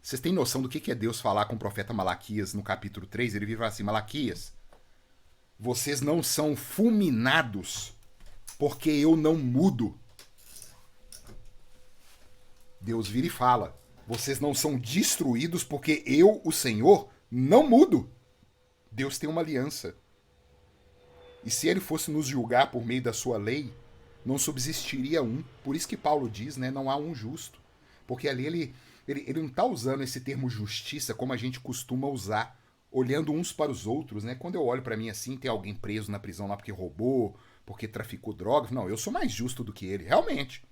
Vocês têm noção do que é Deus falar com o profeta Malaquias no capítulo 3? Ele vira assim: Malaquias, vocês não são fulminados porque eu não mudo. Deus vira e fala: vocês não são destruídos porque eu, o Senhor, não mudo. Deus tem uma aliança. E se ele fosse nos julgar por meio da sua lei, não subsistiria um. Por isso que Paulo diz, né, não há um justo. Porque ali ele não está usando esse termo justiça como a gente costuma usar, olhando uns para os outros, né? Quando eu olho para mim assim, tem alguém preso na prisão lá porque roubou, porque traficou drogas. Não, eu sou mais justo do que ele, realmente.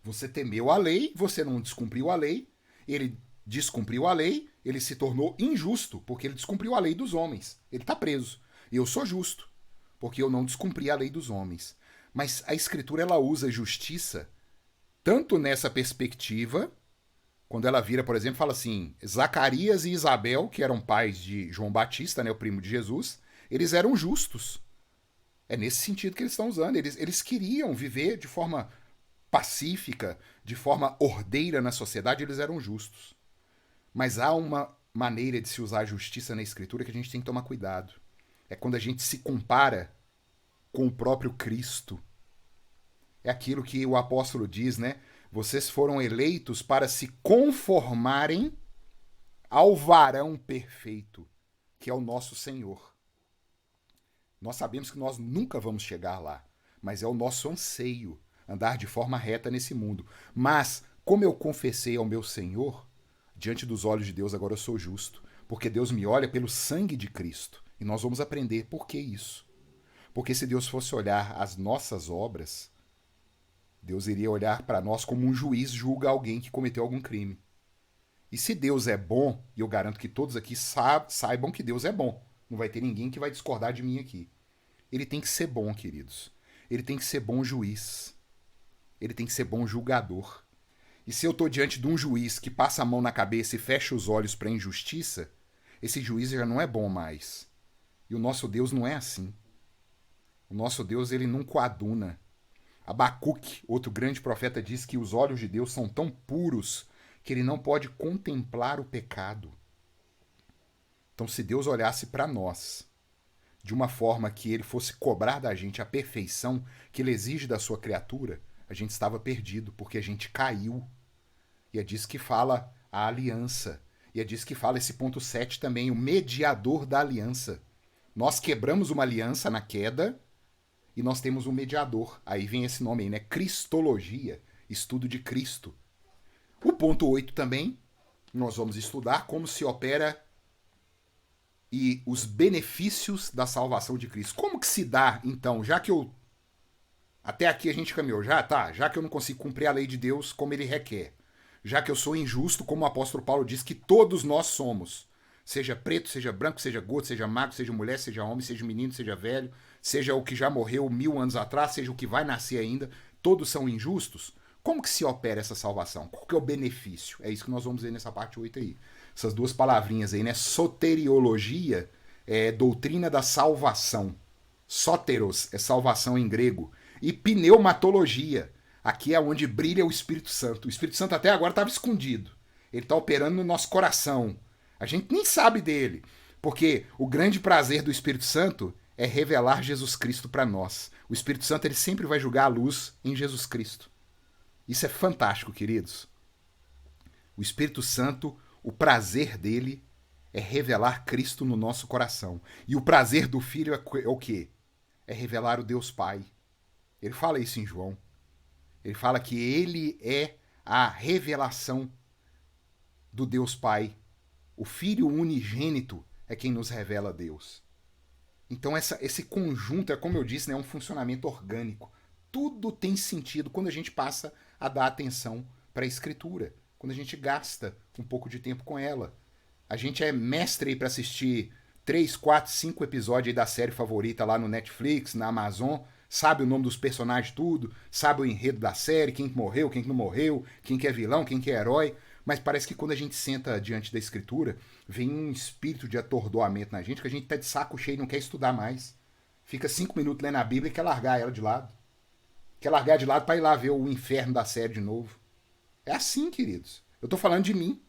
Você temeu a lei, você não descumpriu a lei, ele descumpriu a lei, ele se tornou injusto, porque ele descumpriu a lei dos homens. Ele está preso. E eu sou justo, porque eu não descumpri a lei dos homens. Mas a Escritura, ela usa justiça tanto nessa perspectiva, quando ela vira, por exemplo, fala assim, Zacarias e Isabel, que eram pais de João Batista, né, o primo de Jesus, eles eram justos. É nesse sentido que eles estão usando. Eles queriam viver de forma pacífica, de forma ordeira na sociedade, eles eram justos. Mas há uma maneira de se usar a justiça na Escritura que a gente tem que tomar cuidado. É quando a gente se compara com o próprio Cristo. É aquilo que o apóstolo diz, né? Vocês foram eleitos para se conformarem ao varão perfeito, que é o nosso Senhor. Nós sabemos que nós nunca vamos chegar lá, mas é o nosso anseio andar de forma reta nesse mundo. Mas, como eu confessei ao meu Senhor, diante dos olhos de Deus agora eu sou justo, porque Deus me olha pelo sangue de Cristo. E nós vamos aprender por que isso. Porque se Deus fosse olhar as nossas obras, Deus iria olhar para nós como um juiz julga alguém que cometeu algum crime. E se Deus é bom, e eu garanto que todos aqui saibam que Deus é bom, não vai ter ninguém que vai discordar de mim aqui. Ele tem que ser bom, queridos. Ele tem que ser bom juiz. Ele tem que ser bom julgador. E se eu estou diante de um juiz que passa a mão na cabeça e fecha os olhos para a injustiça, esse juiz já não é bom mais. E o nosso Deus não é assim. O nosso Deus, ele não coaduna. Abacuque, outro grande profeta, diz que os olhos de Deus são tão puros que ele não pode contemplar o pecado. Então, se Deus olhasse para nós de uma forma que ele fosse cobrar da gente a perfeição que ele exige da sua criatura, a gente estava perdido, porque a gente caiu. E é disso que fala a aliança. E é disso que fala esse ponto 7 também, o mediador da aliança. Nós quebramos uma aliança na queda e nós temos um mediador. Aí vem esse nome aí, né? Cristologia, estudo de Cristo. O ponto 8 também, nós vamos estudar como se opera e os benefícios da salvação de Cristo. Como que se dá, então, já que eu... Até aqui a gente caminhou, já que eu não consigo cumprir a lei de Deus como ele requer, já que eu sou injusto, como o apóstolo Paulo diz que todos nós somos, seja preto, seja branco, seja gordo, seja magro, seja mulher, seja homem, seja menino, seja velho, seja o que já morreu 1000 anos atrás, seja o que vai nascer ainda, todos são injustos. Como que se opera essa salvação? Qual que é o benefício? É isso que nós vamos ver nessa parte 8 aí. Essas duas palavrinhas aí, né? Soteriologia é doutrina da salvação. Sóteros é salvação em grego. E pneumatologia. Aqui é onde brilha o Espírito Santo. O Espírito Santo até agora estava escondido. Ele está operando no nosso coração. A gente nem sabe dele. Porque o grande prazer do Espírito Santo é revelar Jesus Cristo para nós. O Espírito Santo ele sempre vai julgar a luz em Jesus Cristo. Isso é fantástico, queridos. O Espírito Santo, o prazer dele é revelar Cristo no nosso coração. E o prazer do Filho é o quê? É revelar o Deus Pai. Ele fala isso em João. Ele fala que ele é a revelação do Deus Pai. O Filho unigênito é quem nos revela Deus. Então esse conjunto, é como eu disse, né, um funcionamento orgânico. Tudo tem sentido quando a gente passa a dar atenção para a Escritura, quando a gente gasta um pouco de tempo com ela. A gente é mestre para assistir 3, 4, 5 episódios aí da série favorita lá no Netflix, na Amazon, sabe o nome dos personagens tudo, sabe o enredo da série, quem morreu, quem não morreu, quem que é vilão, quem que é herói, Mas parece que quando a gente senta diante da escritura, vem um espírito de atordoamento na gente, que a gente tá de saco cheio e não quer estudar mais. Fica 5 minutos lendo a Bíblia e quer largar ela de lado. Quer largar de lado para ir lá ver o inferno da série de novo. É assim, queridos. Eu tô falando de mim.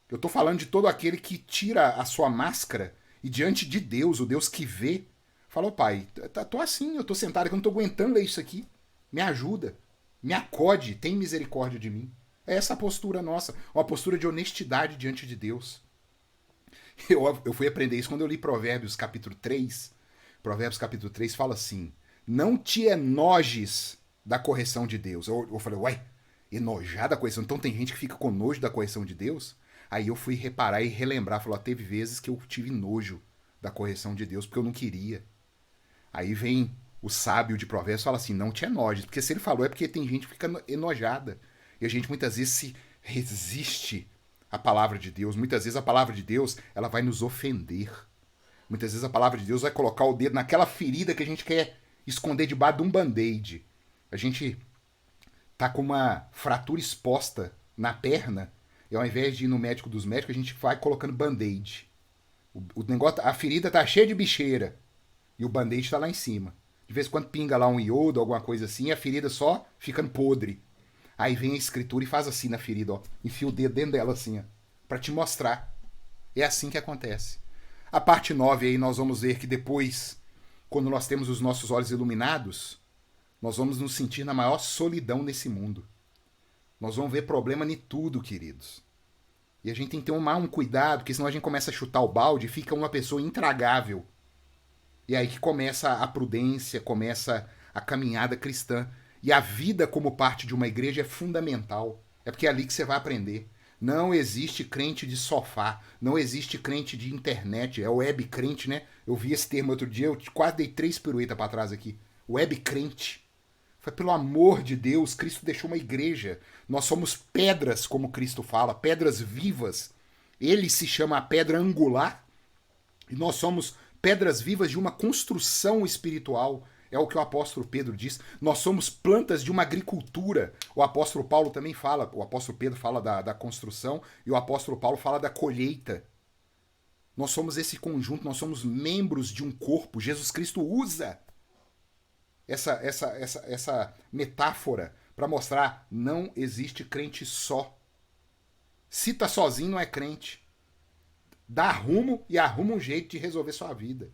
Eu tô falando de todo aquele que tira a sua máscara e diante de Deus, o Deus que vê, fala, ô pai, tô assim, eu tô sentado aqui, eu não tô aguentando ler isso aqui. Me ajuda, me acode, tem misericórdia de mim. É essa a postura nossa, uma postura de honestidade diante de Deus. Eu fui aprender isso quando eu li Provérbios capítulo 3. Provérbios capítulo 3 fala assim, não te enojes da correção de Deus. Eu falei, ué, enojar da correção? Então tem gente que fica com nojo da correção de Deus? Aí eu fui reparar e relembrar, falou, teve vezes que eu tive nojo da correção de Deus, porque eu não queria. Aí vem o sábio de Provérbios e fala assim, não te enojes, porque se ele falou é porque tem gente que fica enojada. E a gente muitas vezes se resiste à palavra de Deus. Muitas vezes a palavra de Deus ela vai nos ofender. Muitas vezes a palavra de Deus vai colocar o dedo naquela ferida que a gente quer esconder debaixo de um band-aid. A gente tá com uma fratura exposta na perna e ao invés de ir no médico dos médicos, a gente vai colocando band-aid. O negócio, a ferida tá cheia de bicheira e o band-aid tá lá em cima. De vez em quando pinga lá um iodo, alguma coisa assim, e a ferida só ficando podre. Aí vem a escritura e faz assim na ferida, ó. Enfia o dedo dentro dela assim, ó. Pra te mostrar. É assim que acontece. A parte 9 aí nós vamos ver que depois, quando nós temos os nossos olhos iluminados, nós vamos nos sentir na maior solidão nesse mundo. Nós vamos ver problema em tudo, queridos. E a gente tem que ter um cuidado, porque senão a gente começa a chutar o balde e fica uma pessoa intragável. E aí que começa a prudência, começa a caminhada cristã. E a vida como parte de uma igreja é fundamental. É porque é ali que você vai aprender. Não existe crente de sofá, não existe crente de internet, é web crente, né? Eu vi esse termo outro dia, eu quase dei 3 piruetas para trás aqui. Web crente. Foi pelo amor de Deus, Cristo deixou uma igreja. Nós somos pedras, como Cristo fala, pedras vivas. Ele se chama a pedra angular. E nós somos pedras vivas de uma construção espiritual. É o que o apóstolo Pedro diz. Nós somos plantas de uma agricultura. O apóstolo Paulo também fala. O apóstolo Pedro fala da construção e o apóstolo Paulo fala da colheita. Nós somos esse conjunto, nós somos membros de um corpo. Jesus Cristo usa essa metáfora para mostrar não existe crente só. Se tá sozinho não é crente. Dá rumo e arruma um jeito de resolver sua vida.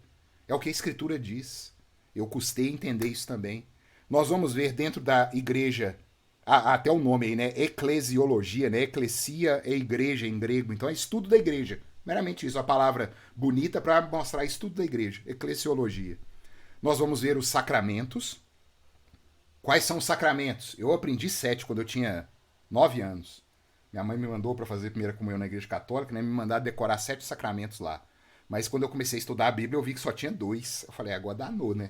É o que a Escritura diz. Eu custei entender isso também. Nós vamos ver dentro da igreja, até o nome aí, né? Eclesiologia, né? Eclesia é igreja em grego. Então é estudo da igreja. Meramente isso, a palavra bonita para mostrar estudo da igreja. Eclesiologia. Nós vamos ver os sacramentos. Quais são os sacramentos? Eu aprendi 7 quando eu tinha 9 anos. Minha mãe me mandou para fazer primeira comunhão na igreja católica, né? Me mandar decorar 7 sacramentos lá. Mas quando eu comecei a estudar a Bíblia, eu vi que só tinha 2. Eu falei, agora danou, né?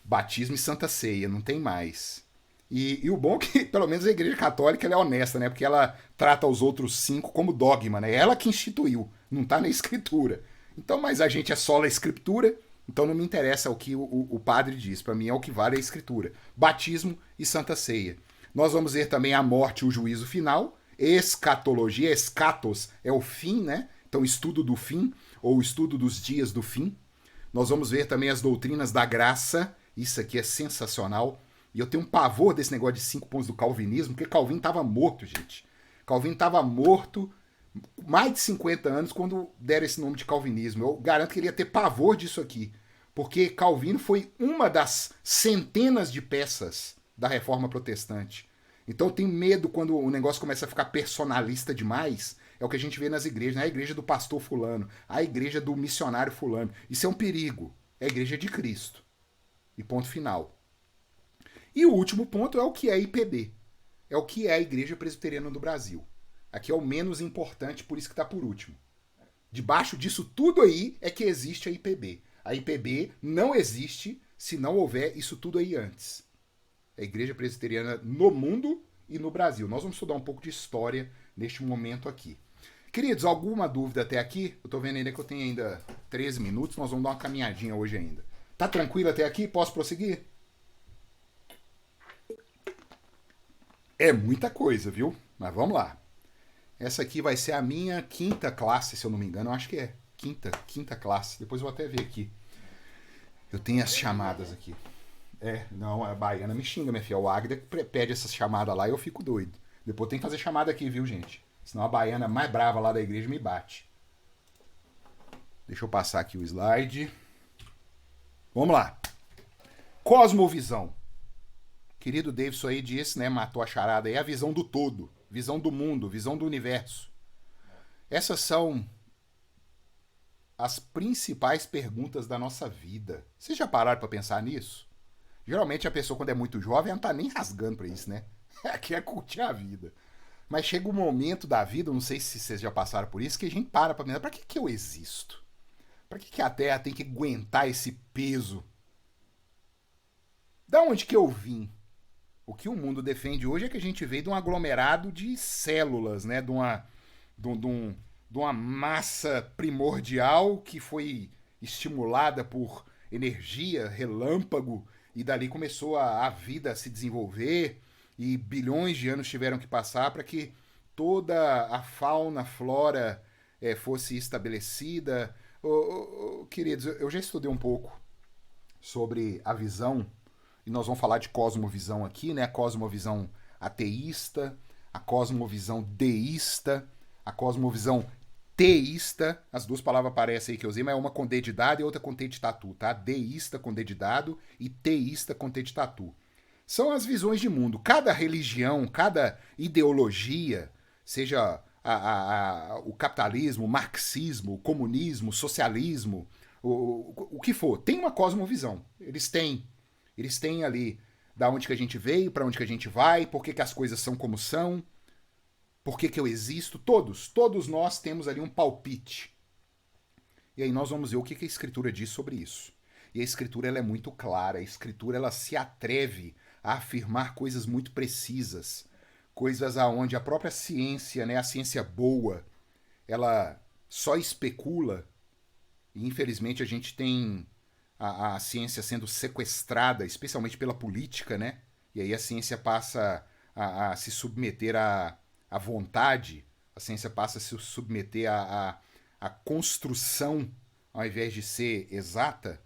Batismo e Santa Ceia, não tem mais. E o bom é que, pelo menos, a igreja católica ela é honesta, né? Porque ela trata os outros 5 como dogma, né? Ela que instituiu, não tá na escritura. Então, mas a gente é sola a escritura, então não me interessa o que o padre diz. Para mim é o que vale a escritura. Batismo e Santa Ceia. Nós vamos ver também a morte e o juízo final. Escatologia, escatos é o fim, né? Então, estudo do fim, ou estudo dos dias do fim. Nós vamos ver também as doutrinas da graça. Isso aqui é sensacional. E eu tenho um pavor desse negócio de 5 pontos do calvinismo, porque Calvino estava morto, gente. Calvino estava morto mais de 50 anos quando deram esse nome de calvinismo. Eu garanto que ele ia ter pavor disso aqui. Porque Calvino foi uma das centenas de peças da reforma protestante. Então eu tenho medo quando o negócio começa a ficar personalista demais. É o que a gente vê nas igrejas, né? A igreja do pastor fulano, a igreja do missionário fulano. Isso é um perigo. É a igreja de Cristo. E ponto final. E o último ponto é o que é IPB. É o que é a Igreja Presbiteriana do Brasil. Aqui é o menos importante, por isso que está por último. Debaixo disso tudo aí é que existe a IPB. A IPB não existe se não houver isso tudo aí antes. É a Igreja Presbiteriana no mundo e no Brasil. Nós vamos estudar um pouco de história neste momento aqui. Queridos, alguma dúvida até aqui? Eu estou vendo ainda que eu tenho ainda 13 minutos, nós vamos dar uma caminhadinha hoje ainda. Tá tranquilo até aqui? Posso prosseguir? É muita coisa, viu? Mas vamos lá. Essa aqui vai ser a minha quinta classe, se eu não me engano. Eu acho que é quinta classe. Depois eu vou até ver aqui. Eu tenho as chamadas aqui. Não, a baiana me xinga, minha filha. O Águida pede essas chamadas lá e eu fico doido. Depois tem que fazer chamada aqui, viu, gente? Senão a baiana mais brava lá da igreja me bate. Deixa eu passar aqui o slide. Vamos lá. Cosmovisão. Querido Davidson aí disse, né, matou a charada aí, a visão do todo, visão do mundo, visão do universo. Essas são as principais perguntas da nossa vida. Vocês já pararam para pensar nisso? Geralmente a pessoa, quando é muito jovem, não tá nem rasgando para isso, né? Quer curtir a vida. Mas chega um momento da vida, não sei se vocês já passaram por isso, que a gente para pra pensar, pra que eu existo? Pra que a Terra tem que aguentar esse peso? Da onde que eu vim? O que o mundo defende hoje é que a gente veio de um aglomerado de células, né? De uma massa primordial que foi estimulada por energia, relâmpago, e dali começou a vida a se desenvolver, e bilhões de anos tiveram que passar para que toda a fauna, flora fosse estabelecida. Queridos, eu já estudei um pouco sobre a visão, e nós vamos falar de cosmovisão aqui, né? A cosmovisão ateísta, a cosmovisão deísta, a cosmovisão teísta. As duas palavras aparecem aí que eu usei, mas é uma com D de dado e outra com T de tatu, tá? Deísta com D de dado e teísta com T de tatu. São as visões de mundo. Cada religião, cada ideologia, seja o capitalismo, o marxismo, o comunismo, o socialismo, o que for, tem uma cosmovisão. Eles têm ali da onde que a gente veio, para onde que a gente vai, por que as coisas são como são, por que eu existo. Todos nós temos ali um palpite. E aí nós vamos ver o que a Escritura diz sobre isso. E a Escritura ela é muito clara, a Escritura ela se atreve a afirmar coisas muito precisas, coisas aonde a própria ciência, né, a ciência boa, ela só especula, e infelizmente a gente tem a ciência sendo sequestrada, especialmente pela política, né? E aí a ciência passa a se submeter à vontade, a ciência passa a se submeter à construção, ao invés de ser exata,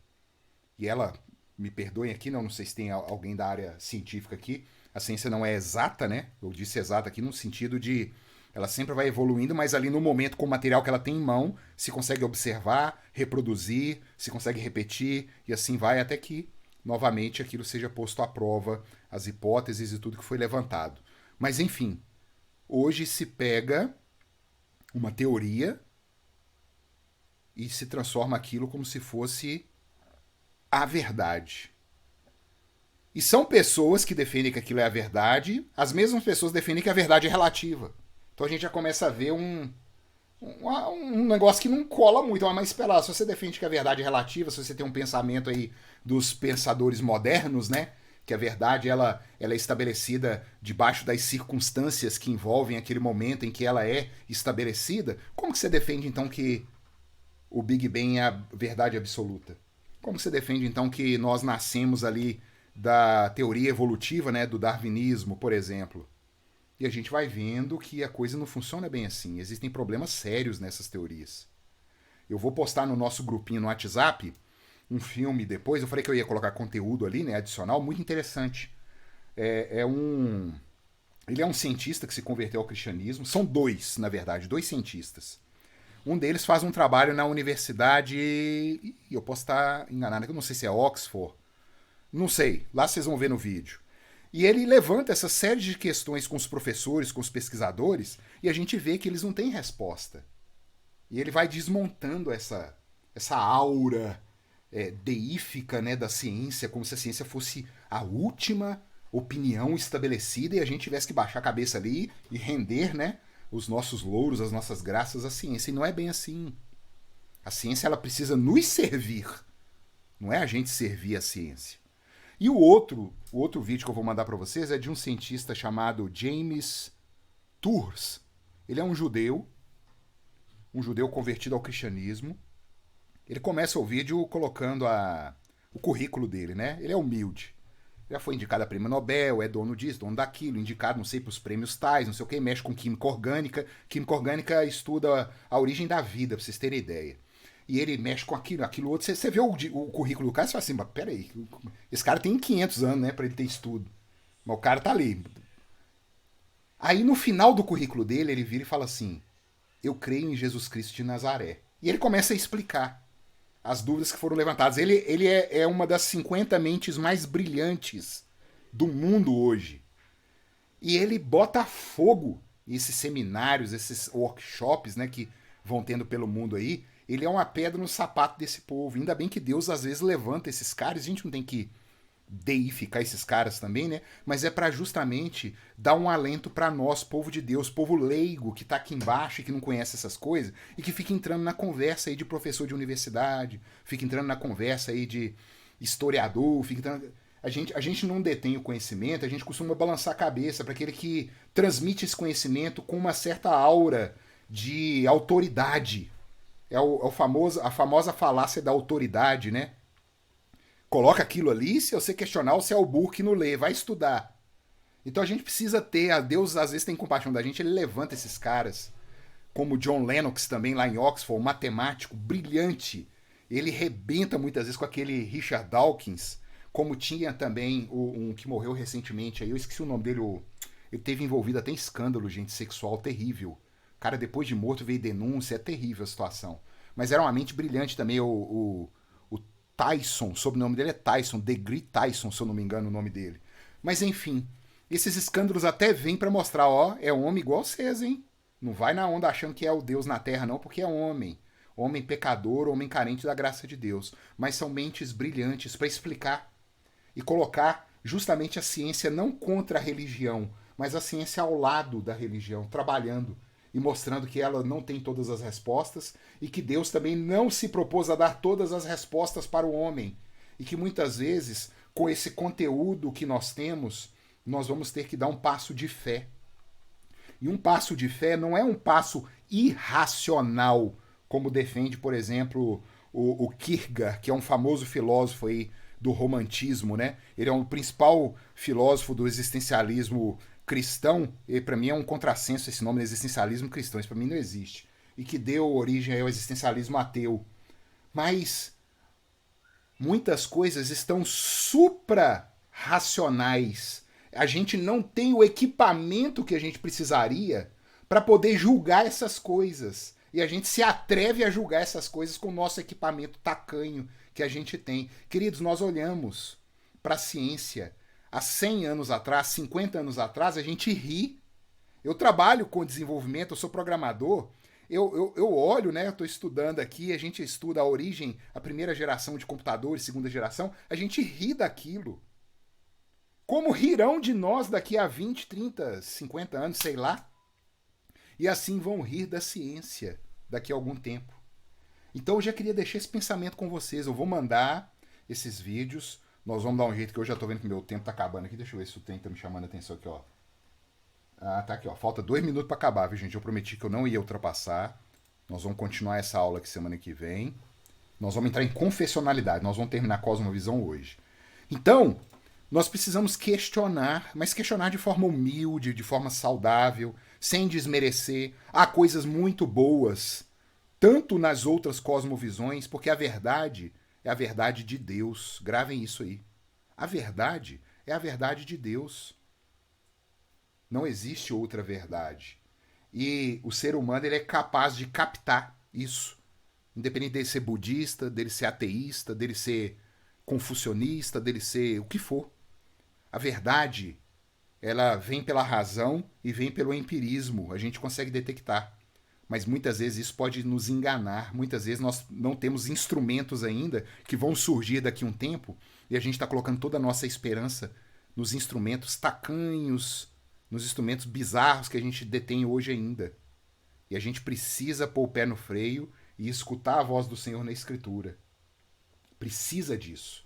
e ela, me perdoem aqui, não sei se tem alguém da área científica aqui, a ciência não é exata, né? Eu disse exata aqui no sentido de ela sempre vai evoluindo, mas ali no momento, com o material que ela tem em mão, se consegue observar, reproduzir, se consegue repetir, e assim vai até que, novamente, aquilo seja posto à prova, as hipóteses e tudo que foi levantado. Mas, enfim, hoje se pega uma teoria e se transforma aquilo como se fosse a verdade. E são pessoas que defendem que aquilo é a verdade, as mesmas pessoas defendem que a verdade é relativa. Então a gente já começa a ver um negócio que não cola muito. Mas espera lá, se você defende que a verdade é relativa, se você tem um pensamento aí dos pensadores modernos, né? Que a verdade ela é estabelecida debaixo das circunstâncias que envolvem aquele momento em que ela é estabelecida, como que você defende então que o Big Bang é a verdade absoluta? Como você defende então que nós nascemos ali da teoria evolutiva, né, do darwinismo, por exemplo? E a gente vai vendo que a coisa não funciona bem assim. Existem problemas sérios nessas teorias. Eu vou postar no nosso grupinho no WhatsApp um filme depois. Eu falei que eu ia colocar conteúdo ali, né, adicional, muito interessante. Ele é um cientista que se converteu ao cristianismo. São dois, na verdade, dois cientistas. Um deles faz um trabalho na universidade, e eu posso estar enganado, eu não sei se é Oxford, não sei, lá vocês vão ver no vídeo. E ele levanta essa série de questões com os professores, com os pesquisadores, e a gente vê que eles não têm resposta. E ele vai desmontando essa aura deífica, né, da ciência, como se a ciência fosse a última opinião estabelecida e a gente tivesse que baixar a cabeça ali e render, né, os nossos louros, as nossas graças à ciência. E não é bem assim. A ciência ela precisa nos servir, não é a gente servir a ciência. E o outro vídeo que eu vou mandar para vocês é de um cientista chamado James Tours. Ele é um judeu convertido ao cristianismo. Ele começa o vídeo colocando o currículo dele, né? Ele é humilde. Já foi indicado a prêmio Nobel, é dono disso, dono daquilo, indicado, não sei, para os prêmios tais, não sei o que, mexe com química orgânica. Química orgânica estuda a origem da vida, para vocês terem ideia. E ele mexe com aquilo outro. Você vê o currículo do cara e fala assim, peraí, esse cara tem 500 anos, né, para ele ter estudo. Mas o cara tá ali. Aí no final do currículo dele, ele vira e fala assim, eu creio em Jesus Cristo de Nazaré. E ele começa a explicar as dúvidas que foram levantadas. Ele é uma das 50 mentes mais brilhantes do mundo hoje. E ele bota fogo nesses seminários, esses workshops, né, que vão tendo pelo mundo aí. Ele é uma pedra no sapato desse povo. Ainda bem que Deus às vezes levanta esses caras. A gente não tem que deificar esses caras também, né? Mas é para justamente dar um alento para nós, povo de Deus, povo leigo que tá aqui embaixo e que não conhece essas coisas e que fica entrando na conversa aí de professor de universidade, fica entrando na conversa aí de historiador, fica entrando... A gente não detém o conhecimento, a gente costuma balançar a cabeça para aquele que transmite esse conhecimento com uma certa aura de autoridade. A famosa falácia da autoridade, né? Coloca aquilo ali, se você questionar, você é o burro que não lê, vai estudar. Então a gente precisa ter, a Deus às vezes tem compaixão da gente, ele levanta esses caras, como John Lennox também lá em Oxford, um matemático brilhante. Ele rebenta muitas vezes com aquele Richard Dawkins, como tinha também um que morreu recentemente, aí eu esqueci o nome dele, ele teve envolvido até em escândalo, gente, sexual terrível. O cara depois de morto veio denúncia, é terrível a situação. Mas era uma mente brilhante também, o Tyson, o sobrenome dele é Tyson, DeGree Tyson, se eu não me engano o nome dele. Mas enfim, esses escândalos até vêm para mostrar, ó, é homem igual vocês, hein? Não vai na onda achando que é o Deus na terra não, porque é homem. Homem pecador, homem carente da graça de Deus. Mas são mentes brilhantes para explicar e colocar justamente a ciência não contra a religião, mas a ciência ao lado da religião, trabalhando e mostrando que ela não tem todas as respostas e que Deus também não se propôs a dar todas as respostas para o homem. E que muitas vezes, com esse conteúdo que nós temos, nós vamos ter que dar um passo de fé. E um passo de fé não é um passo irracional, como defende, por exemplo, o Kierkegaard, que é um famoso filósofo aí do romantismo, né? Ele é o principal filósofo do existencialismo cristão, e para mim é um contrassenso esse nome, existencialismo cristão, isso para mim não existe. E que deu origem ao existencialismo ateu. Mas muitas coisas estão supra-racionais. A gente não tem o equipamento que a gente precisaria para poder julgar essas coisas. E a gente se atreve a julgar essas coisas com o nosso equipamento tacanho que a gente tem. Queridos, nós olhamos para a ciência há 100 anos atrás, 50 anos atrás, a gente ri. Eu trabalho com desenvolvimento, eu sou programador, eu olho, né? Eu estou estudando aqui, a gente estuda a origem, a primeira geração de computadores, segunda geração, a gente ri daquilo. Como rirão de nós daqui a 20, 30, 50 anos, sei lá. E assim vão rir da ciência daqui a algum tempo. Então eu já queria deixar esse pensamento com vocês. Eu vou mandar esses vídeos. Nós vamos dar um jeito, que eu já tô vendo que meu tempo tá acabando aqui. Deixa eu ver se o tempo tá me chamando a atenção aqui, ó. Ah, tá aqui, ó. Falta 2 minutos para acabar, viu, gente? Eu prometi que eu não ia ultrapassar. Nós vamos continuar essa aula aqui semana que vem. Nós vamos entrar em confessionalidade. Nós vamos terminar a Cosmovisão hoje. Então, nós precisamos questionar, mas questionar de forma humilde, de forma saudável, sem desmerecer. Há coisas muito boas, tanto nas outras cosmovisões, porque a verdade é a verdade de Deus. Gravem isso aí. A verdade é a verdade de Deus. Não existe outra verdade. E o ser humano ele é capaz de captar isso. Independente dele ser budista, dele ser ateísta, dele ser confucionista, dele ser o que for. A verdade, ela vem pela razão e vem pelo empirismo. A gente consegue detectar. Mas muitas vezes isso pode nos enganar. Muitas vezes nós não temos instrumentos ainda que vão surgir daqui a um tempo e a gente está colocando toda a nossa esperança nos instrumentos tacanhos, nos instrumentos bizarros que a gente detém hoje ainda. E a gente precisa pôr o pé no freio e escutar a voz do Senhor na Escritura. Precisa disso.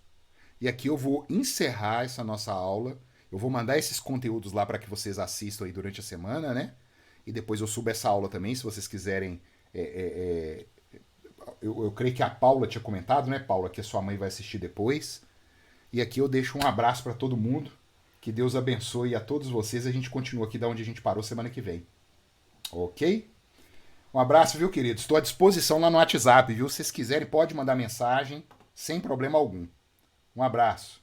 E aqui eu vou encerrar essa nossa aula. Eu vou mandar esses conteúdos lá para que vocês assistam aí durante a semana, né? E depois eu subo essa aula também, se vocês quiserem. Eu creio que a Paula tinha comentado, né, Paula, que a sua mãe vai assistir depois. E aqui eu deixo um abraço para todo mundo. Que Deus abençoe a todos vocês. A gente continua aqui da onde a gente parou semana que vem. Ok? Um abraço, viu, querido? Estou à disposição lá no WhatsApp, viu? Se vocês quiserem, pode mandar mensagem, sem problema algum. Um abraço.